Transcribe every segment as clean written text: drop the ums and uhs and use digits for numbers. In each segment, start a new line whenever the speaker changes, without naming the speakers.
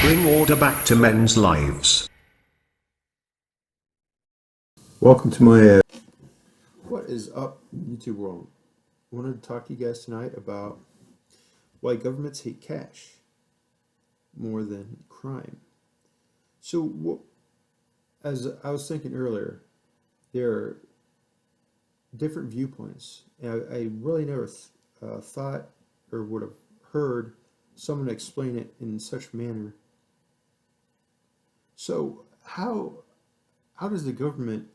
bring order back to men's lives.
Welcome to my What is Up YouTube world. I wanted to talk to you guys tonight about why governments hate cash more than crime. So, as I was thinking earlier, there are different viewpoints. And I really never thought or would have heard someone explain it in such a manner. So, how does the government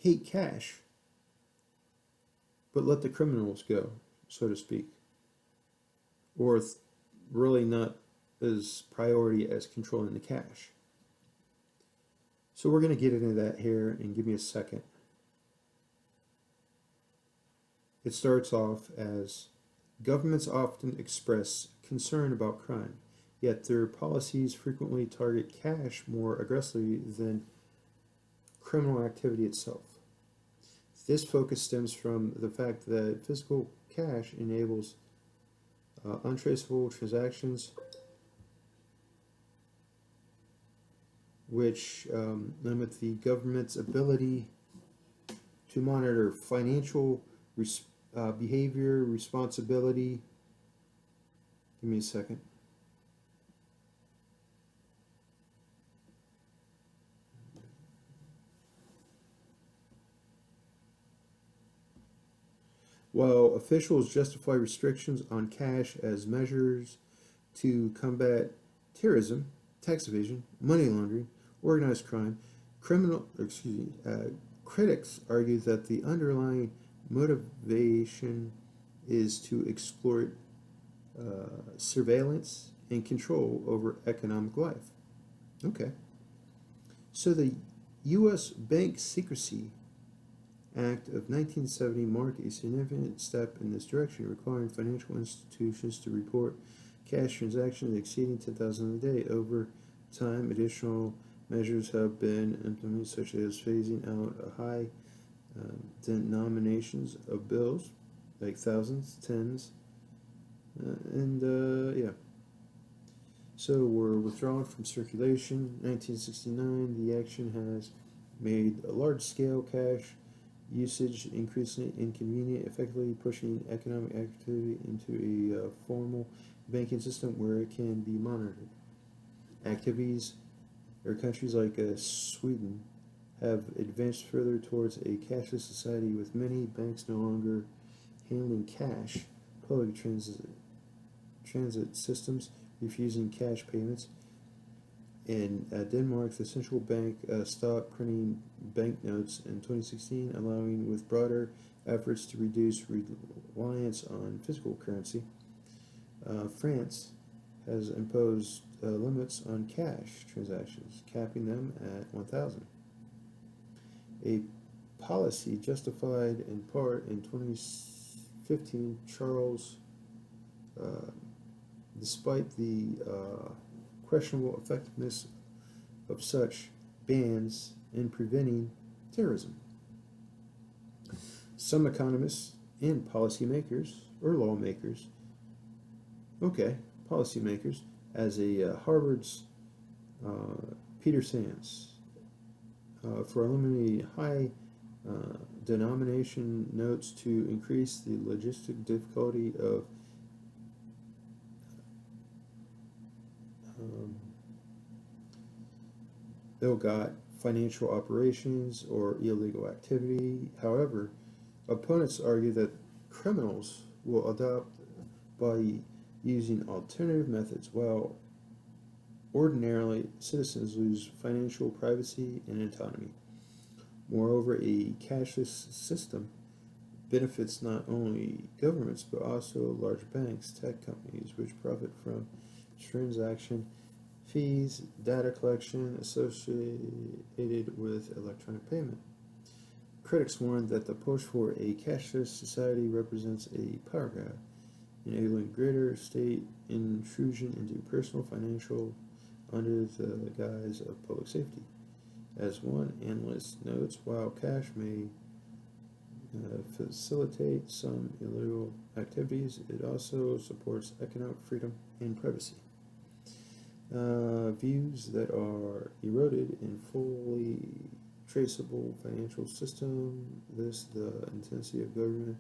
hate cash but let the criminals go, so to speak? Or really not as priority as controlling the cash? So we're going to get into that here, and give me a second. It starts off as governments often express concern about crime, yet their policies frequently target cash more aggressively than criminal activity itself. This focus stems from the fact that physical cash enables untraceable transactions, which limit the government's ability to monitor financial behavior, responsibility. Give me a second. While officials justify restrictions on cash as measures to combat terrorism, tax evasion, money laundering, organized crime, critics argue that the underlying motivation is to exploit surveillance and control over economic life. Okay. So the U.S. Bank Secrecy Act of 1970 marked a significant step in this direction, requiring financial institutions to report cash transactions exceeding $10,000 a day. Over time, additional measures have been implemented, such as phasing out high denominations of bills, like thousands, tens, yeah. So we're withdrawn from circulation. 1969, the action has made a large-scale cash usage increasingly inconvenient, effectively pushing economic activity into a formal banking system where it can be monitored. Activities or countries like Sweden have advanced further towards a cashless society, with many banks no longer handling cash. Public transit systems refusing cash payments. In Denmark, the central bank stopped printing banknotes in 2016, allowing with broader efforts to reduce reliance on physical currency. France has imposed limits on cash transactions, capping them at 1,000. A policy justified in part in 2015, Charles, despite the questionable effectiveness of such bans in preventing terrorism. Some economists and policymakers, or lawmakers, policymakers, as Harvard's Peter Sands, for eliminating high denomination notes to increase the logistic difficulty of ill-got financial operations or illegal activity. However, opponents argue that criminals will adopt by using alternative methods, while ordinarily citizens lose financial privacy and autonomy. Moreover, a cashless system benefits not only governments but also large banks, tech companies, which profit from transaction fees, data collection associated with electronic payment. Critics warn that the push for a cashless society represents a power grab, enabling greater state intrusion into personal financial under the guise of public safety. As one analyst notes, while cash may facilitate some illegal activities, it also supports economic freedom and privacy. Views that are eroded in fully traceable financial system list the intensity of government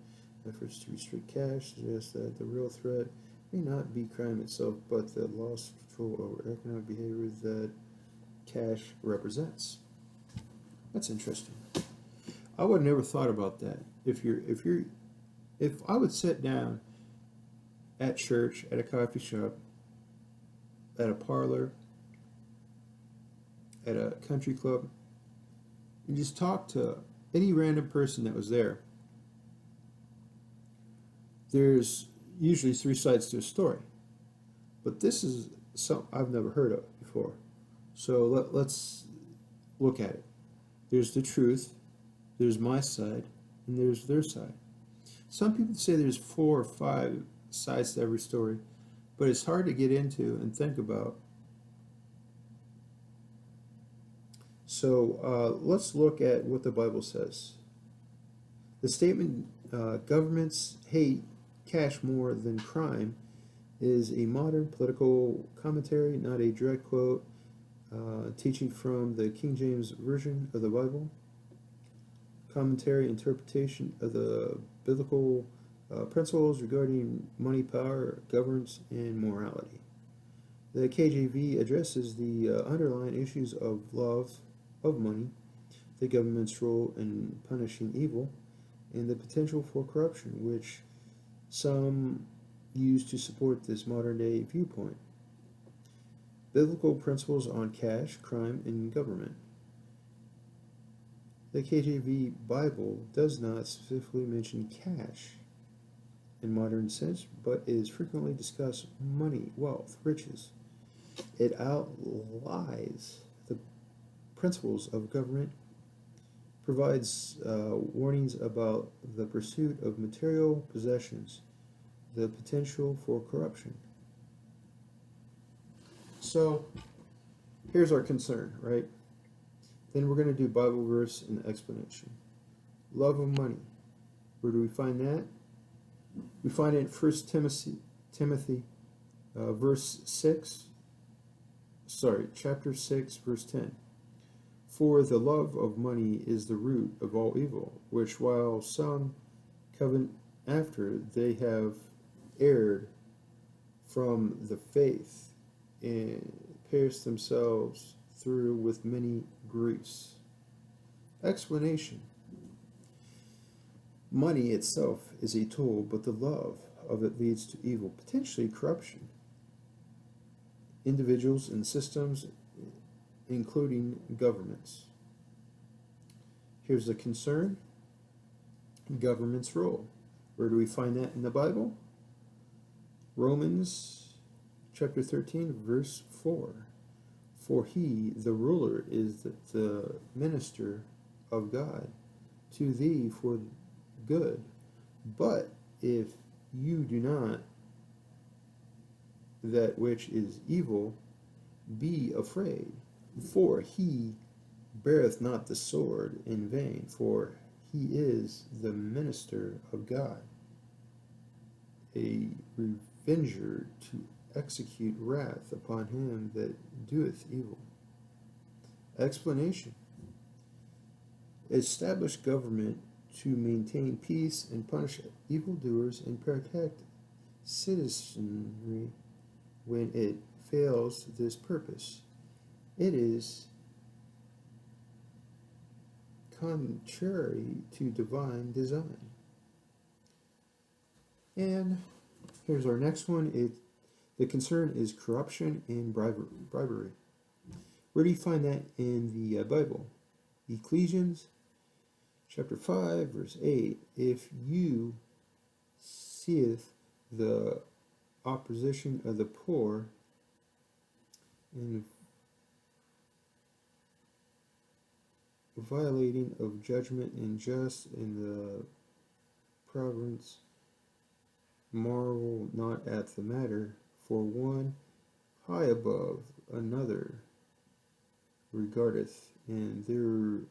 efforts to restrict cash, suggest that the real threat may not be crime itself, but the loss of control over economic behavior that cash represents. That's interesting. I would have never thought about that. If I would sit down at church, at a coffee shop, at a parlor, at a country club, and just talk to any random person that was there, there's usually three sides to a story. But this is something I've never heard of before. So let's look at it. There's the truth, there's my side, and there's their side. Some people say there's 4 or 5 sides to every story, but it's hard to get into and think about. So let's look at what the Bible says. The statement, governments hate cash more than crime, is a modern political commentary, not a direct quote, teaching from the King James Version of the Bible. Commentary, interpretation of the biblical principles regarding money, power, governance, and morality. The KJV addresses the underlying issues of love of money, the government's role in punishing evil, and the potential for corruption, which some use to support this modern day viewpoint. Biblical principles on cash, crime, and government. The KJV Bible does not specifically mention cash in modern sense, but is frequently discussed money, wealth, riches. It outlines the principles of government, provides warnings about the pursuit of material possessions, the potential for corruption. So here's our concern, right? Then we're going to do Bible verse and explanation. Love of money. Where do we find that? We find it in 1 Timothy verse 6. Chapter 6, verse 10. For the love of money is the root of all evil, which while some covet after, they have erred from the faith and pierced themselves through with many griefs. Explanation. Money itself is a tool, but the love of it leads to evil, potentially corruption. Individuals and systems, including governments. Here's the concern. Government's role. Where do we find that in the Bible? Romans chapter 13, verse 4. For he, the ruler, is the minister of God to thee for good. But if you do not that which is evil, be afraid, for he beareth not the sword in vain, for he is the minister of God, a revenger to execute wrath upon him that doeth evil. Explanation. Establish government to maintain peace and punish evildoers and protect citizenry when it fails this purpose. It is contrary to divine design. And here's our next one. The concern is corruption and bribery. Where do you find that in the Bible? Ecclesiastes chapter 5, verse 8. If you seeth the opposition of the poor and violating of judgment and just in the province, marvel not at the matter, for one high above another regardeth, and there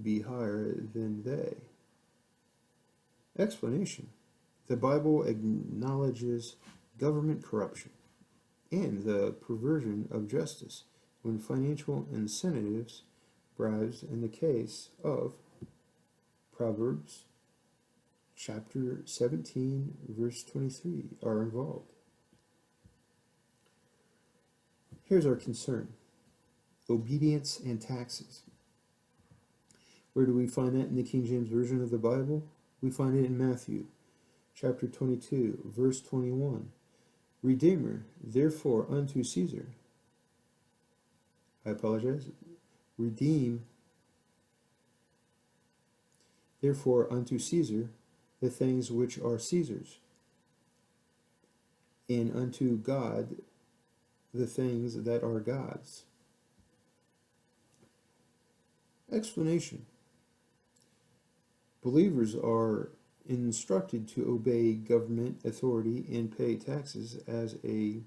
be higher than they. Explanation. The Bible acknowledges government corruption. and the perversion of justice when financial incentives, bribes, in the case of Proverbs chapter 17, verse 23, are involved. Here's our concern: obedience and taxes. Where do we find that in the King James Version of the Bible? We find it in Matthew chapter 22, verse 21. Redeemer, therefore, unto Caesar. Redeem, therefore, unto Caesar the things which are Caesar's, and unto God the things that are God's. Explanation: believers are instructed to obey government authority and pay taxes as a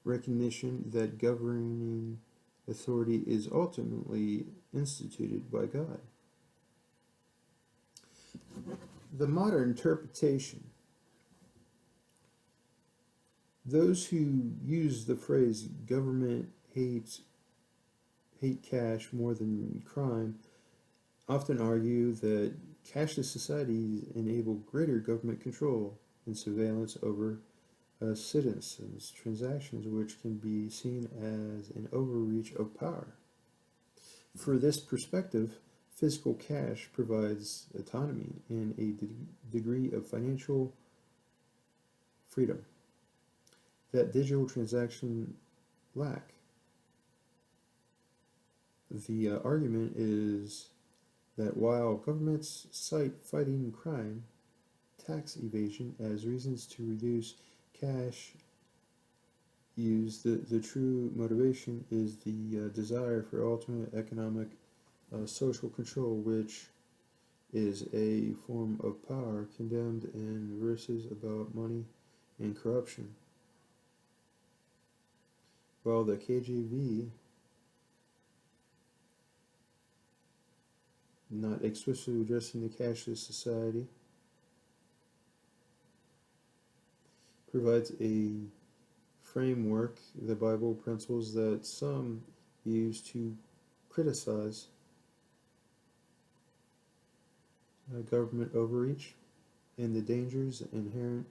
recognition that governing authority is ultimately instituted by God. The modern interpretation: those who use the phrase government hate cash more than crime often argue that cashless societies enable greater government control and surveillance over citizens' transactions, which can be seen as an overreach of power. For this perspective, physical cash provides autonomy and a degree of financial freedom that digital transactions lack. The argument is that while governments cite fighting crime, tax evasion as reasons to reduce cash use, the true motivation is the desire for ultimate economic social control, which is a form of power condemned in verses about money and corruption. While the KJV, not explicitly addressing the cashless society, provides a framework, the Bible principles that some use to criticize government overreach and the dangers inherent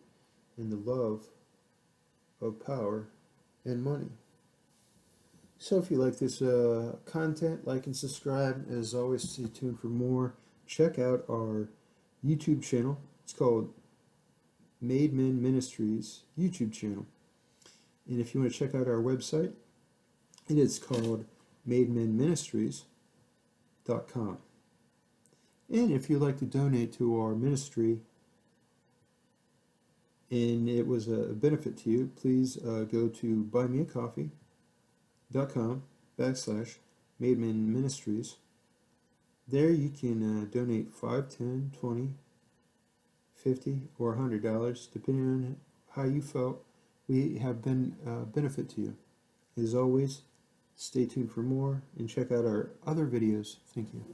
in the love of power and money. So if you like this content, like and subscribe. As always, stay tuned for more. Check out our YouTube channel. It's called Mademanministries YouTube channel. And if you want to check out our website, it is called Mademanministries.com. And if you'd like to donate to our ministry and it was a benefit to you, please go to buymeacoffee.com/Mademanministries. There you can donate $5, $10, $20, $50, or $100, depending on how you felt we have been benefit to you. As always, stay tuned for more and check out our other videos. Thank you.